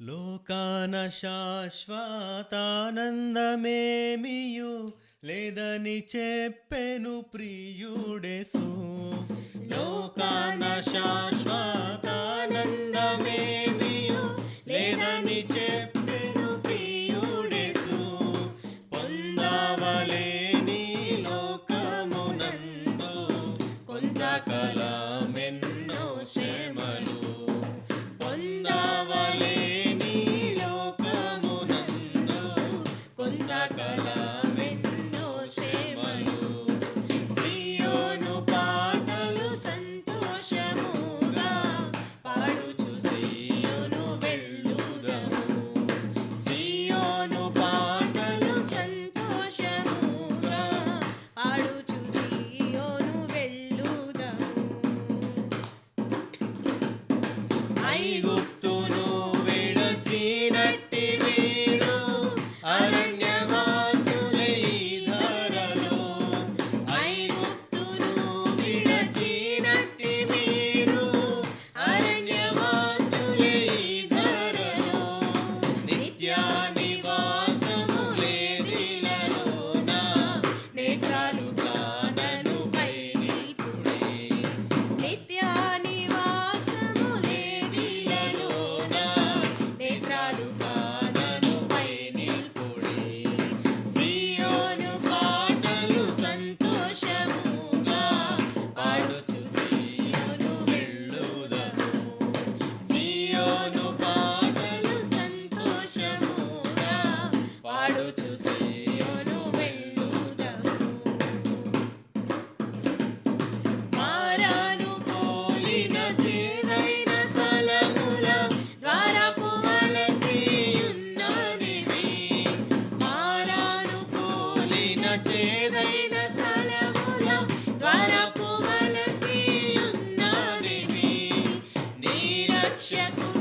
లోకాన శాశ్వతానందమేమియు లేదని చెప్పెను ప్రియుడేసు. లోకాన శాశ్వతానందమేమియు లేదని చెప్పెను ప్రియుడేసు. పొందవలేని లోకమునందు కొంతకాలమెన్నో శ్రమలు. పొందవలేని లోకమునందు కొంతకాలమెన్నో శ్రమలు. సియోను పాటలు సంతోషముగా పాడుచు సియోను వెళ్ళుదము. సియోను పాటలు సంతోషముగా పాడుచు సియోను వెళ్ళుదము. ఐగుప్తును విడచినట్టి వీరు అరణ్యవాసులై ధరలో. ఐగుప్తును విడచినట్టి వీరు అరణ్యవాసులై ధరలో. నిత్య నివాసములేదిలలోన నేత్రాలు కాననుపై నిల్పుడే. నిత్య నివాసములేదిలలోన నేత్రాలు కాననుపై నిల్పుడే. సియోను పాటలు సంతోషముగా పాడుచు సియోను వెళ్ళుదము. సియోను పాటలు సంతోషముగా పాడుచు సియోను వెళ్ళుదము. మారాను పోలిన చేదైన స్థలముల ద్వారపు వలసియున్నదివి. మారాను పోలిన చేదైన స్థలముల ద్వారపు వలసియున్నదివి. నీ రక్షకుడు